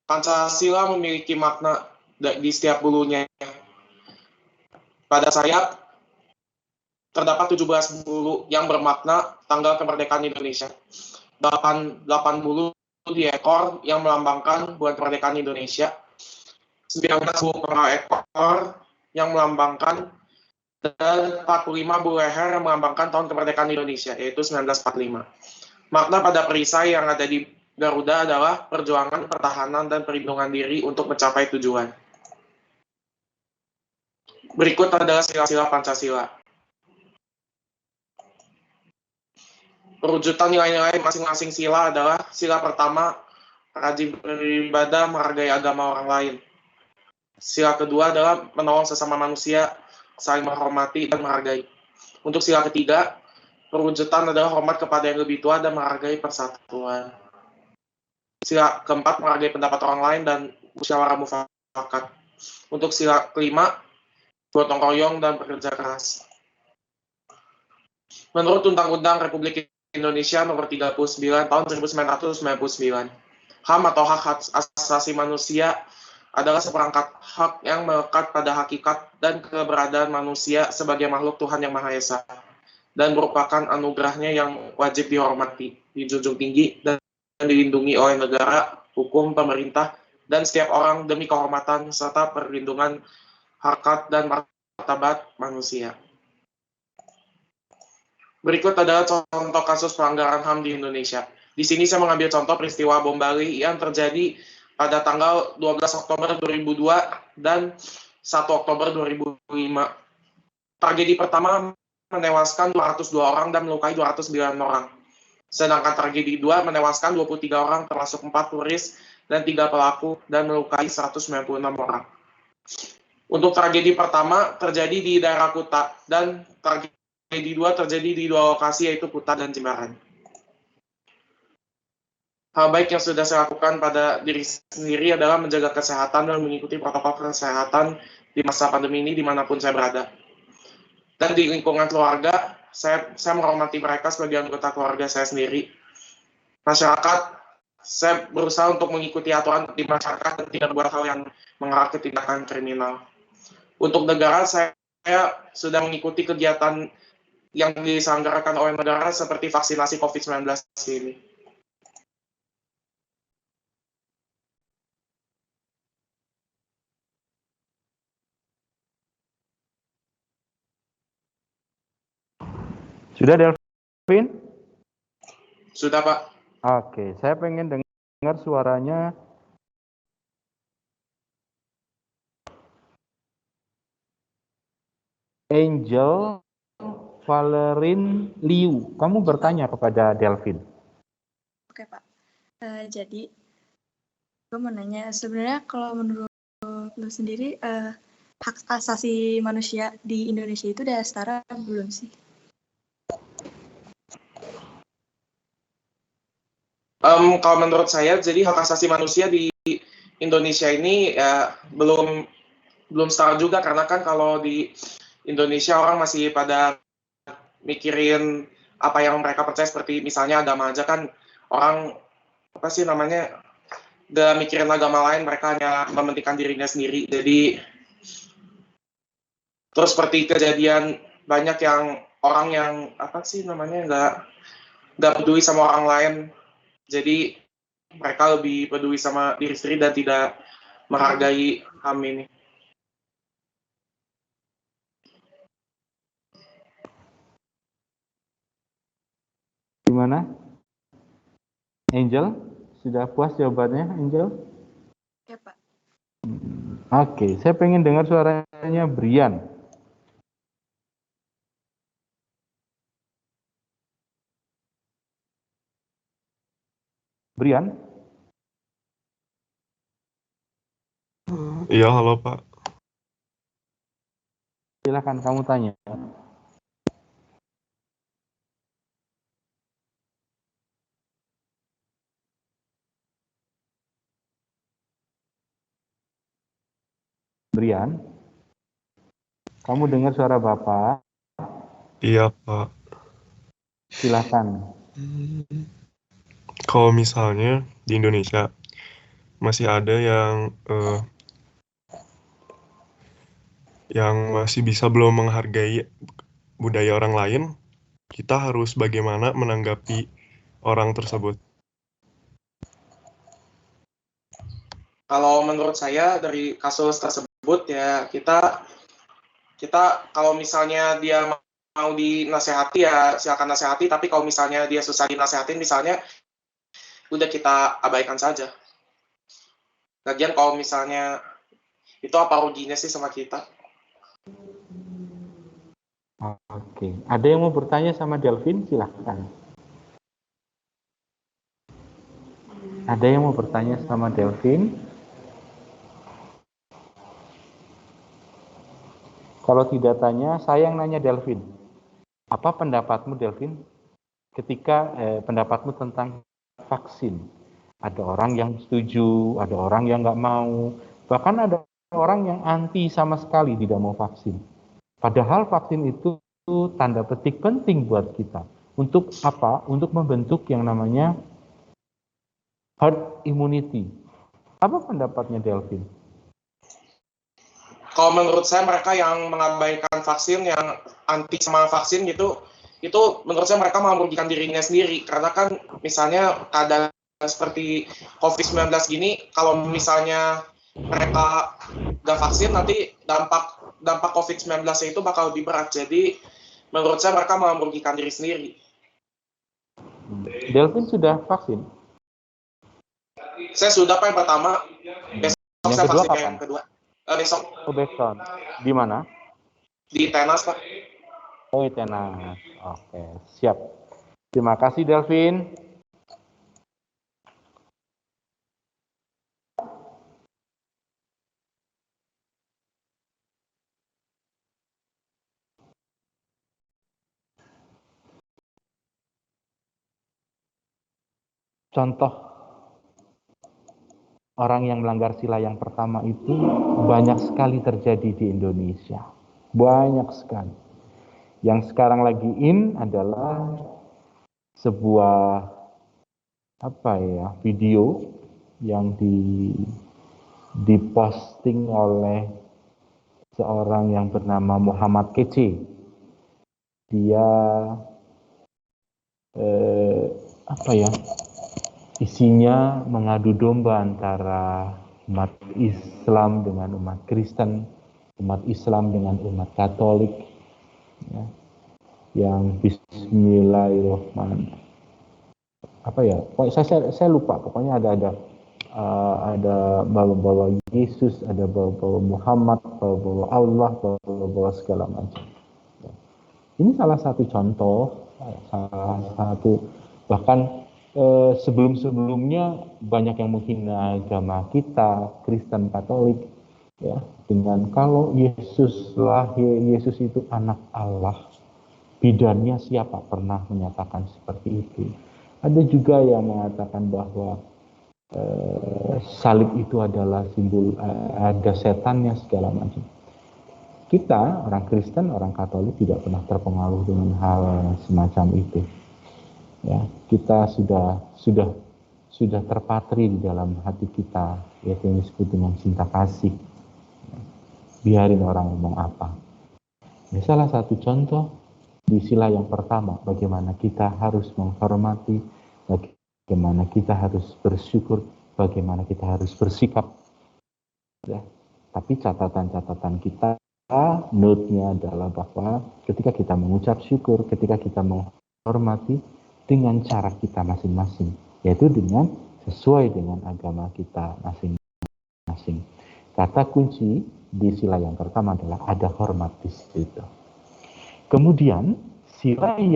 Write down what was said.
Pancasila memiliki makna di setiap bulunya. Pada sayap terdapat 17 bulu yang bermakna tanggal kemerdekaan Indonesia. 8 bulu di ekor yang melambangkan bulan kemerdekaan Indonesia. 19 bulu per ekor yang melambangkan, dan 45 bulu leher yang melambangkan tahun kemerdekaan Indonesia, yaitu 1945. Makna pada perisai yang ada di Garuda adalah perjuangan, pertahanan, dan perlindungan diri untuk mencapai tujuan. Berikut adalah sila-sila Pancasila. Perwujudan nilai-nilai masing-masing sila adalah: sila pertama, rajin beribadah, menghargai agama orang lain. Sila kedua adalah menolong sesama manusia, saling menghormati dan menghargai. Untuk sila ketiga, perwujudan adalah hormat kepada yang lebih tua dan menghargai persatuan. Sila keempat, menghargai pendapat orang lain dan musyawarah mufakat. Untuk sila kelima, gotong royong dan bekerja keras. Menurut Undang-Undang Republik Indonesia Nomor 39 Tahun 1999, HAM atau hak asasi manusia adalah seperangkat hak yang melekat pada hakikat dan keberadaan manusia sebagai makhluk Tuhan Yang Maha Esa, dan merupakan anugerahnya yang wajib dihormati, dijunjung tinggi, dan dilindungi oleh negara, hukum, pemerintah, dan setiap orang demi kehormatan serta perlindungan harkat dan martabat manusia. Berikut adalah contoh kasus pelanggaran HAM di Indonesia. Di sini saya mengambil contoh peristiwa bom Bali yang terjadi pada tanggal 12 Oktober 2002 dan 1 Oktober 2005. Tragedi pertama menewaskan 202 orang dan melukai 209 orang. Sedangkan tragedi kedua menewaskan 23 orang termasuk 4 turis dan 3 pelaku dan melukai 196 orang. Untuk tragedi pertama terjadi di daerah Kuta dan tragedi dua terjadi di 2 lokasi, yaitu Kuta dan Jimbaran. Hal baik yang sudah saya lakukan pada diri sendiri adalah menjaga kesehatan dan mengikuti protokol kesehatan di masa pandemi ini dimanapun saya berada. Dan di lingkungan keluarga, saya menghormati mereka sebagai anggota keluarga saya sendiri. Masyarakat, saya berusaha untuk mengikuti aturan di masyarakat dan tidak membuat hal yang mengarah ke tindakan kriminal. Untuk negara, saya sudah mengikuti kegiatan yang diselenggarakan oleh negara seperti vaksinasi COVID-19 ini. Sudah, Delvin? Sudah, Pak. Oke, saya pengen dengar suaranya. Angel Valerin Liu, kamu bertanya kepada Delvin. Oke, Pak. Jadi, gue mau nanya, sebenarnya kalau menurut lu sendiri, hak asasi manusia di Indonesia itu udah setara belum sih? Kalau menurut saya, jadi hak asasi manusia di Indonesia ini belum setara juga, karena kan kalau di Indonesia orang masih pada mikirin apa yang mereka percaya, seperti misalnya agama aja kan orang gak mikirin agama lain, mereka hanya mementingkan dirinya sendiri. Jadi terus seperti kejadian banyak yang orang yang gak peduli sama orang lain, jadi mereka lebih peduli sama diri sendiri dan tidak menghargai HAM ini. Gimana? Angel, sudah puas jawabannya, Angel? Ya, Pak. Oke, saya pengen dengar suaranya Brian. Brian? Iya, halo Pak. Silakan kamu tanya. Brian? Kamu dengar suara Bapak? Iya, Pak. Silakan. Kalau misalnya di Indonesia, masih ada yang masih bisa belum menghargai budaya orang lain, kita harus bagaimana menanggapi orang tersebut. Kalau menurut saya dari kasus tersebut ya kita kalau misalnya dia mau dinasehati ya silakan nasehati, tapi kalau misalnya dia susah dinasehatin misalnya udah kita abaikan saja. Lagian kalau misalnya itu apa ruginya sih sama kita? Oke, ada yang mau bertanya sama Delvin? Silahkan. Ada yang mau bertanya sama Delvin? Kalau tidak tanya, saya yang nanya Delvin. Apa pendapatmu, Delvin, ketika pendapatmu tentang vaksin? Ada orang yang setuju, ada orang yang nggak mau, bahkan ada orang yang anti sama sekali tidak mau vaksin. Padahal vaksin itu tanda petik penting buat kita. Untuk apa? Untuk membentuk yang namanya herd immunity. Apa pendapatnya Delvin? Kalau menurut saya mereka yang mengabaikan vaksin, yang anti sama vaksin gitu, itu menurut saya mereka merugikan dirinya sendiri. Karena kan misalnya keadaan seperti COVID-19 gini, kalau misalnya mereka nggak vaksin, nanti dampak COVID-19 itu bakal lebih berat. Jadi menurut saya mereka merugikan diri sendiri. Delvin sudah vaksin? Saya sudah Pak yang pertama, besok Yang saya kedua vaksin kapan? yang kedua. Besok Oh, besok. Di mana? di Tenas Pak. Oh, di Tenas. Oke, siap. Terima kasih Delvin. Contoh orang yang melanggar sila yang pertama itu banyak sekali terjadi di Indonesia. Banyak sekali. Yang sekarang lagi in adalah sebuah video yang diposting oleh seorang yang bernama Muhammad Kece. Dia isinya mengadu domba antara umat Islam dengan umat Kristen, umat Islam dengan umat Katolik, ya, yang Bismillahirrahmanirrahim. Saya lupa. Pokoknya ada bawa-bawa Yesus, ada bawa-bawa Muhammad, bawa-bawa Allah, bawa-bawa segala macam. Ini salah satu contoh, bahkan sebelum-sebelumnya banyak yang menghina agama kita, Kristen, Katolik, ya, dengan kalau Yesus itu anak Allah, bidannya siapa pernah menyatakan seperti itu. Ada juga yang mengatakan bahwa salib itu adalah simbol ada setannya segala macam. Kita orang Kristen, orang Katolik tidak pernah terpengaruh dengan hal semacam itu. Ya, kita sudah terpatri di dalam hati kita, yaitu yang disebut dengan cinta kasih. Biarin orang ngomong apa. Ini salah satu contoh di sila yang pertama, bagaimana kita harus menghormati, bagaimana kita harus bersyukur, bagaimana kita harus bersikap. Ya. Tapi catatan-catatan kita, note-nya adalah bahwa ketika kita mengucap syukur, ketika kita menghormati, dengan cara kita masing-masing, yaitu dengan sesuai dengan agama kita masing-masing. Kata kunci di sila yang pertama adalah ada hormat di situ. Kemudian sila yang